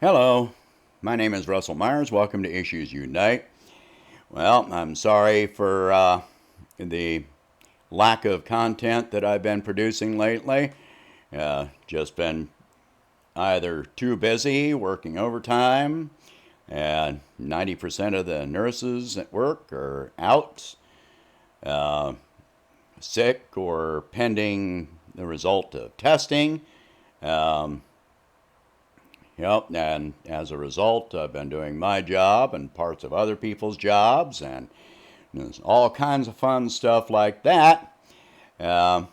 Hello, my name is Russell Myers. Welcome to Issues Unite. Well, I'm sorry for the lack of content that I've been producing lately. Just been either too busy working overtime, and 90% of the nurses at work are out, uh, sick, or pending the result of testing. Um, Yep, and as a result, I've been doing my job and parts of other people's jobs, and there's all kinds of fun stuff like that. Uh,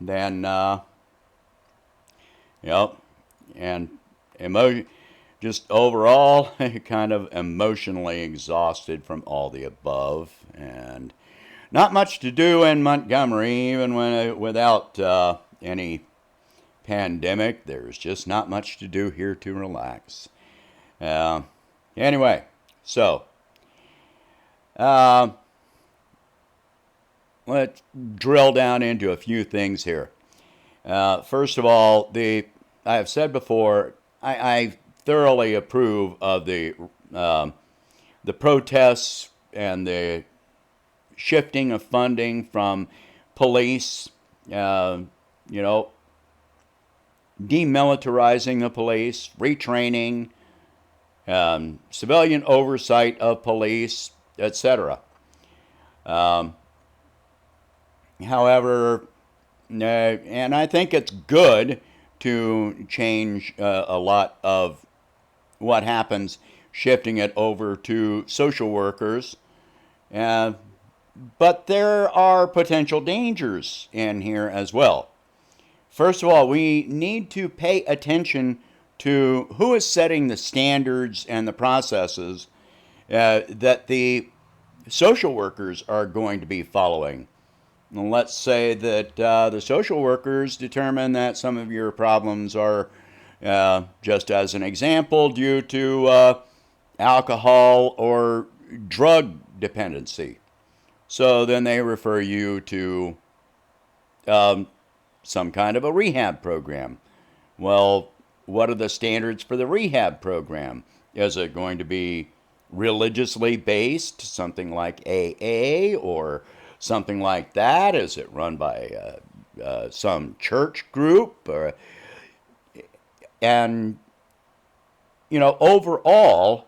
then, yep, and just overall, kind of emotionally exhausted from all the above, and not much to do in Montgomery, even without any pandemic. There's just not much to do here to relax. Uh, anyway, so uh, let's drill down into a few things here. First of all, I have said before, I thoroughly approve of the protests and the shifting of funding from police, you know, demilitarizing the police, retraining, civilian oversight of police, etc. Um, However, and I think it's good to change a lot of what happens, shifting it over to social workers. Uh, but there are potential dangers in here as well. First of all, we need to pay attention to who is setting the standards and the processes that the social workers are going to be following. And let's say that the social workers determine that some of your problems are, just as an example, due to alcohol or drug dependency. So then they refer you to um, some kind of a rehab program. Well, what are the standards for the rehab program? Is it going to be religiously based, something like AA or something like that? Is it run by some church group? And, overall,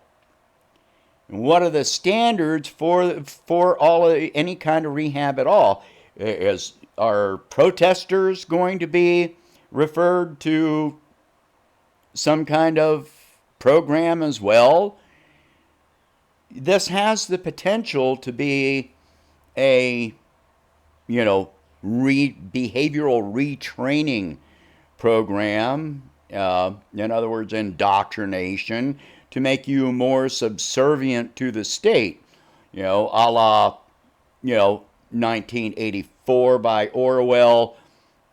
what are the standards for any kind of rehab at all? Are protesters going to be referred to some kind of program as well? This has the potential to be a, behavioral retraining program. In other words, indoctrination to make you more subservient to the state. A la, 1984 by Orwell,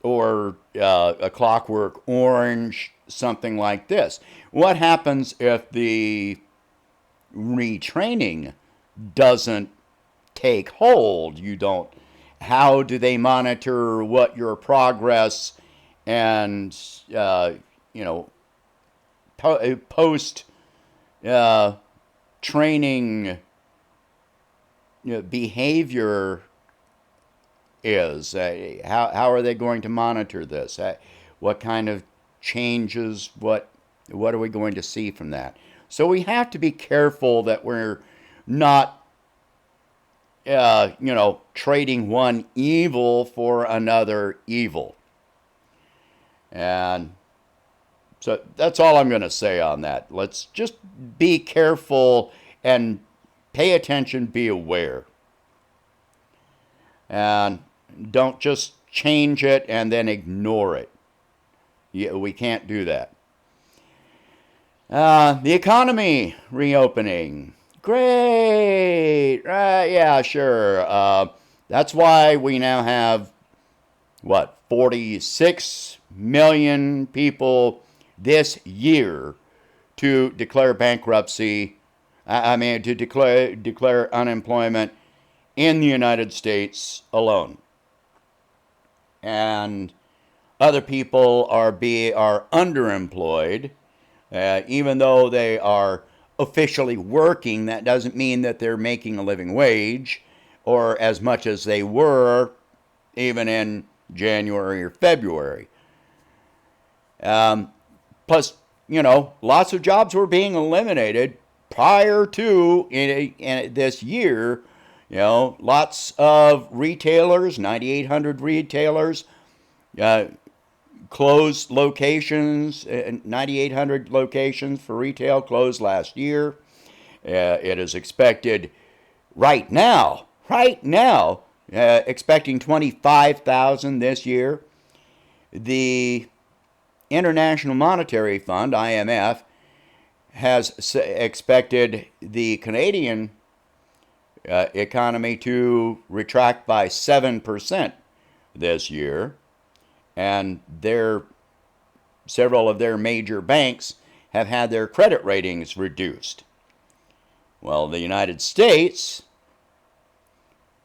or A Clockwork Orange, something like this. What happens if the retraining doesn't take hold? How do they monitor what your progress and, post training behavior is? How are they going to monitor this? What kind of changes? What are we going to see from that? So we have to be careful that we're not, trading one evil for another evil. And so that's all I'm going to say on that. Let's just be careful and pay attention, be aware. And don't just change it and then ignore it. We can't do that. The economy reopening. Great. Yeah, sure. That's why we now have, 46 million people this year to declare bankruptcy. To declare unemployment in the United States alone. And other people are underemployed. Even though they are officially working, that doesn't mean that they're making a living wage or as much as they were even in January or February. Plus, lots of jobs were being eliminated prior to in this year. Lots of retailers, 9,800 retailers, closed locations, 9,800 locations for retail closed last year. It is expected right now, expecting 25,000 this year. The International Monetary Fund, IMF, has expected the Canadian economy to retract by 7% this year, and several of their major banks have had their credit ratings reduced. Well, the United States,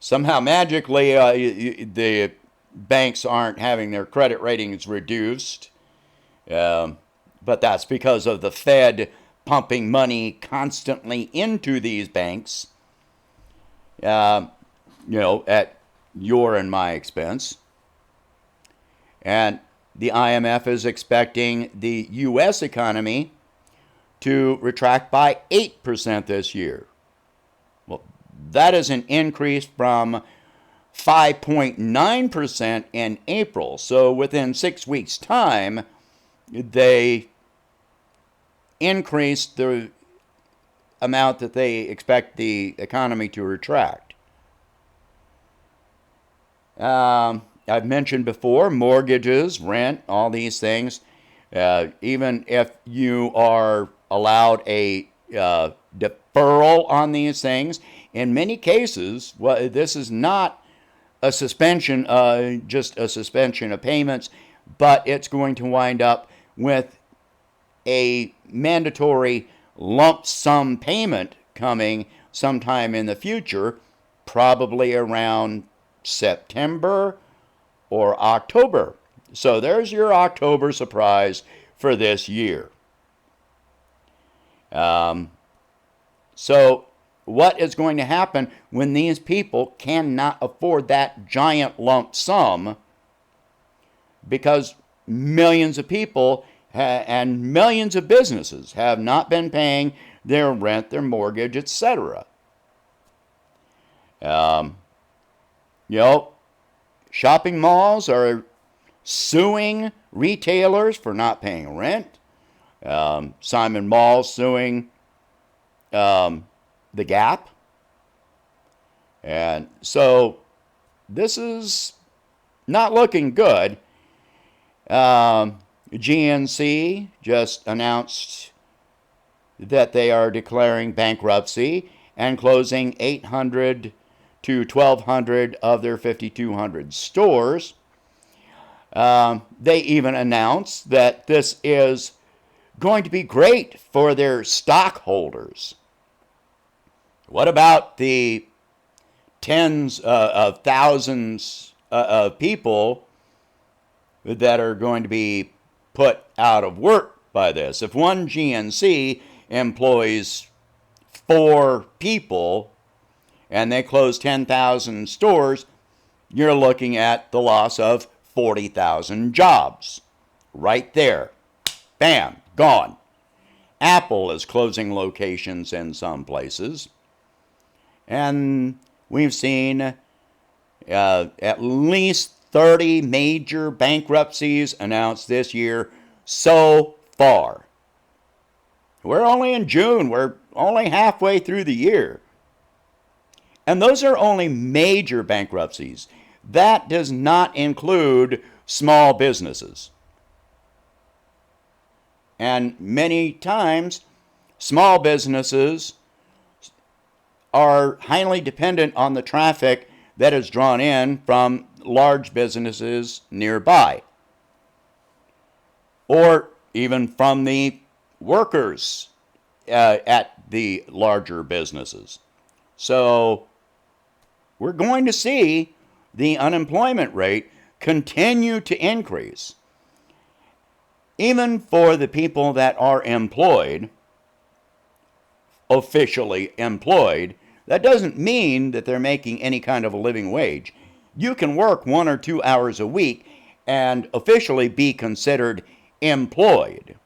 somehow magically, the banks aren't having their credit ratings reduced, but that's because of the Fed pumping money constantly into these banks, at your and my expense. And the IMF is expecting the U.S. economy to retract by 8% this year. Well, that is an increase from 5.9% in April. So within 6 weeks' time, they increased the amount that they expect the economy to retract. I've mentioned before, mortgages, rent, all these things. Even if you are allowed a deferral on these things, in many cases, this is not a suspension, just a suspension of payments, but it's going to wind up with a mandatory lump sum payment coming sometime in the future, probably around September or October. So there's your October surprise for this year. So what is going to happen when these people cannot afford that giant lump sum? Because millions of people and millions of businesses have not been paying their rent, their mortgage, etc. Shopping malls are suing retailers for not paying rent. Simon Mall suing the Gap. And so this is not looking good. GNC just announced that they are declaring bankruptcy and closing 800 to 1,200 of their 5,200 stores. They even announced that this is going to be great for their stockholders. What about the tens of thousands of people that are going to be put out of work by this? If one GNC employs 4 people and they close 10,000 stores, you're looking at the loss of 40,000 jobs. Right there. Bam, gone. Apple is closing locations in some places. And we've seen at least 30 major bankruptcies announced this year so far. We're only in June. We're only halfway through the year. And those are only major bankruptcies. That does not include small businesses. And many times, small businesses are highly dependent on the traffic that is drawn in from large businesses nearby, or even from the workers at the larger businesses. So we're going to see the unemployment rate continue to increase. even for the people that are employed, officially employed, that doesn't mean that they're making any kind of a living wage. You can work 1 or 2 hours a week and officially be considered employed.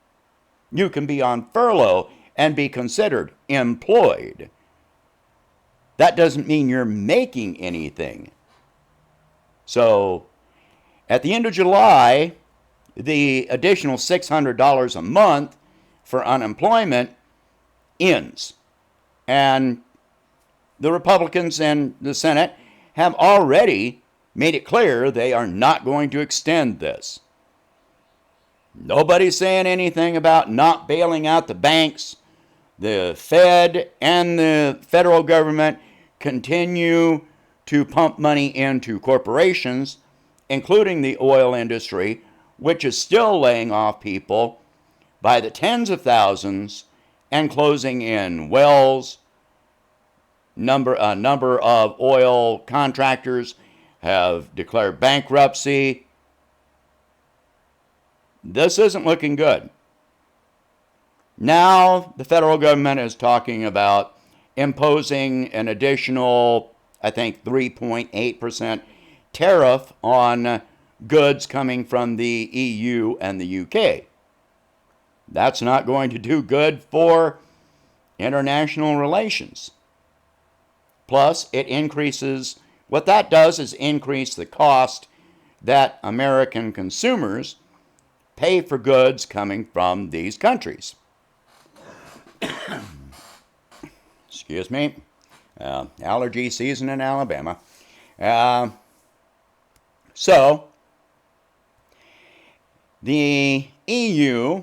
You can be on furlough and be considered employed. That doesn't mean you're making anything. So, at the end of July, the additional $600 a month for unemployment ends. And the Republicans in the Senate have already made it clear they are not going to extend this. Nobody's saying anything about not bailing out the banks. The Fed and the federal government continue to pump money into corporations, including the oil industry, which is still laying off people by the tens of thousands and closing in wells. A number of oil contractors have declared bankruptcy. This isn't looking good. Now the federal government is talking about imposing an additional, I think, 3.8% tariff on goods coming from the EU and the UK. That's not going to do good for international relations. Plus, it increases, what that does is increase the cost that American consumers pay for goods coming from these countries. Excuse me. Allergy season in Alabama. So, the EU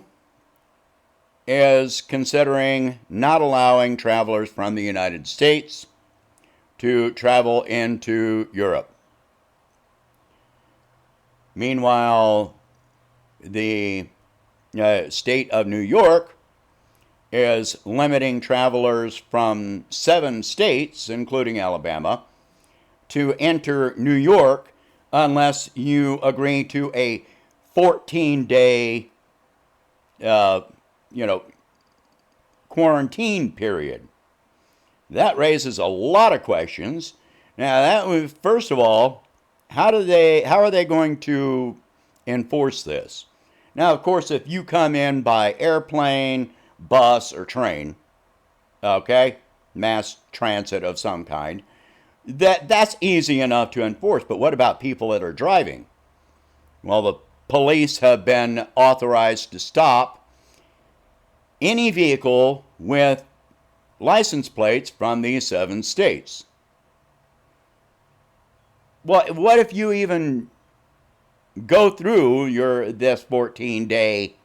is considering not allowing travelers from the United States to travel into Europe. Meanwhile, the state of New York is limiting travelers from 7 states, including Alabama, to enter New York unless you agree to a 14-day, quarantine period. That raises a lot of questions. Now, first of all, how are they going to enforce this? Now, of course, if you come in by airplane, bus, or train, okay, mass transit of some kind, that's easy enough to enforce. But what about people that are driving? Well, the police have been authorized to stop any vehicle with license plates from these 7 states. What if you even go through this 14-day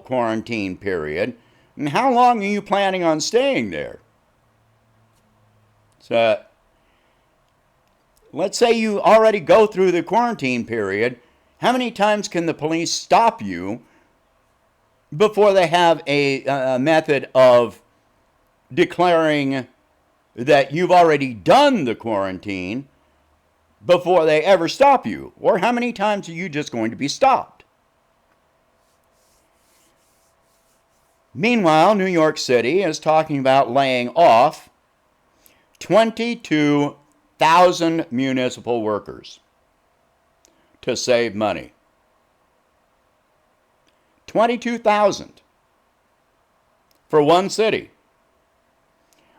quarantine period, and how long are you planning on staying there? So let's say you already go through the quarantine period. How many times can the police stop you before they have a method of declaring that you've already done the quarantine before they ever stop you? Or how many times are you just going to be stopped? Meanwhile, New York City is talking about laying off 22,000 municipal workers to save money. 22,000 for one city.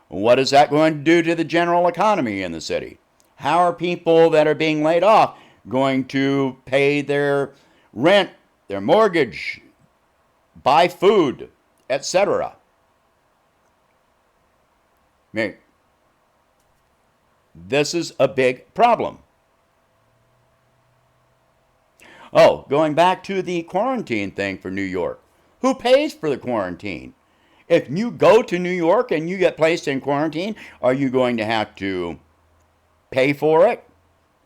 What is that going to do to the general economy in the city? How are people that are being laid off going to pay their rent, their mortgage, buy food, etc.? This is a big problem. Oh, going back to the quarantine thing for New York. Who pays for the quarantine? If you go to New York and you get placed in quarantine, are you going to have to pay for it?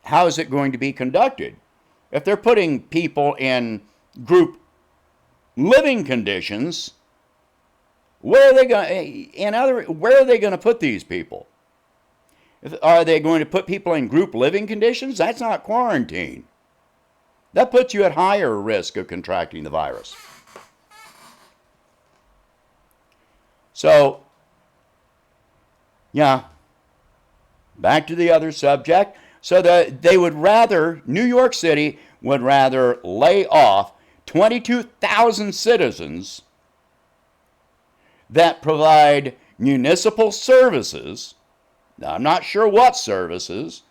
How is it going to be conducted? If they're putting people in group living conditions, where are they going to put these people? Are they going to put people in group living conditions? That's not quarantine. that puts you at higher risk of contracting the virus. So, yeah, back to the other subject. So that they would rather, New York City would rather lay off 22,000 citizens that provide municipal services. Now, I'm not sure what services,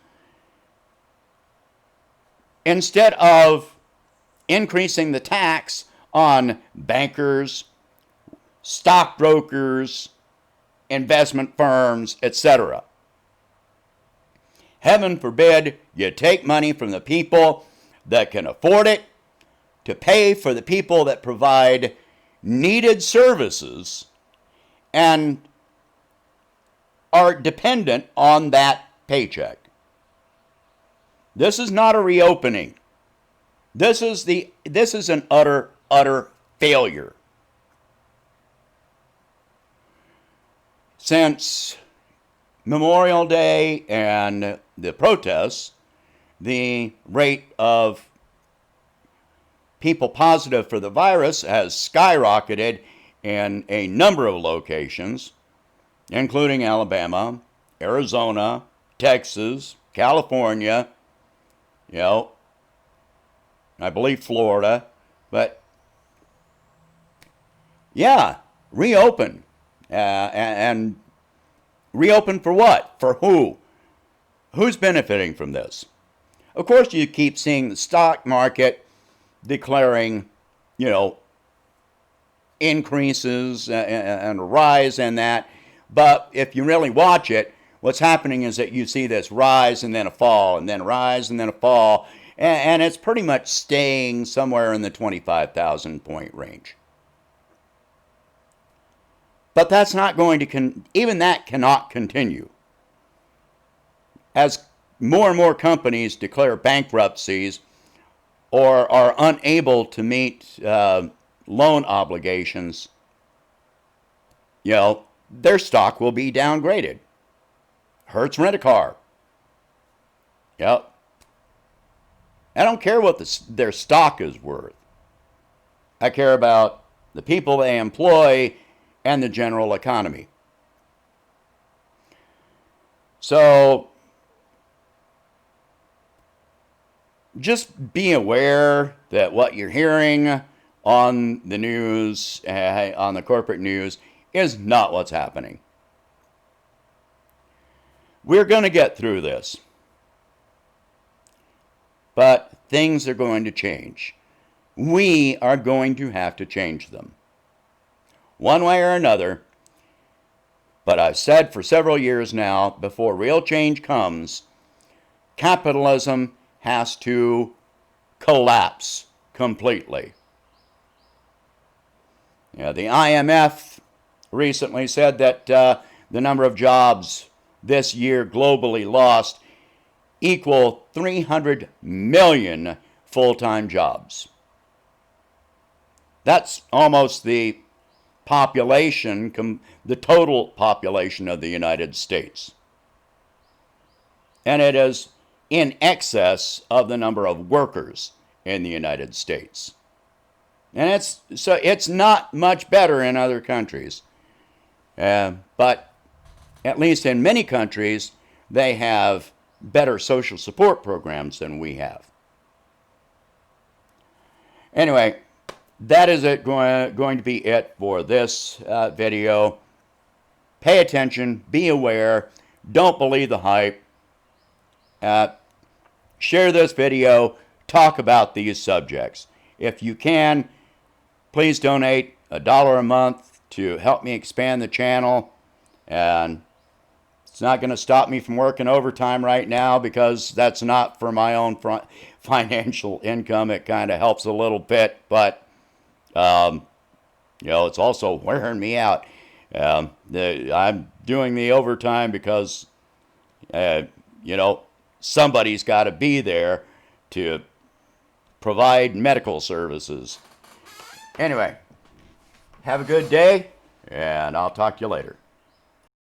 instead of increasing the tax on bankers, stockbrokers, investment firms, etc. Heaven forbid you take money from the people that can afford it to pay for the people that provide needed services and are dependent on that paycheck. This is not a reopening. This is an utter failure. Since Memorial Day and the protests, the rate of people positive for the virus has skyrocketed in a number of locations, including Alabama, Arizona, Texas, California, I believe Florida. But yeah, reopen. And reopen for what? For who? Who's benefiting from this? Of course, you keep seeing the stock market declaring, increases and a rise in that. But if you really watch it, what's happening is that you see this rise and then a fall, and then a rise and then a fall, and it's pretty much staying somewhere in the 25,000 point range. But that's not going to, even that cannot continue. As more and more companies declare bankruptcies or are unable to meet loan obligations, their stock will be downgraded. Hertz Rent-A-Car. Yep. I don't care what their stock is worth. I care about the people they employ and the general economy. So, just be aware that what you're hearing on the news, on the corporate news, is not what's happening. We're going to get through this. But things are going to change. We are going to have to change them, one way or another. But I've said for several years now, before real change comes, capitalism has to collapse completely. The IMF recently said that the number of jobs this year globally lost equal 300 million full-time jobs. That's almost the population, the total population of the United States. And it is in excess of the number of workers in the United States. And it's not much better in other countries. But at least in many countries, they have better social support programs than we have. Anyway, that is going to be it for this video. Pay attention, be aware, don't believe the hype. Share this video, talk about these subjects. If you can, please donate $1 a month to help me expand the channel. And it's not going to stop me from working overtime right now, because that's not for my own financial income. It kind of helps a little bit, but it's also wearing me out. I'm doing the overtime because somebody's got to be there to provide medical services. Anyway, have a good day, and I'll talk to you later.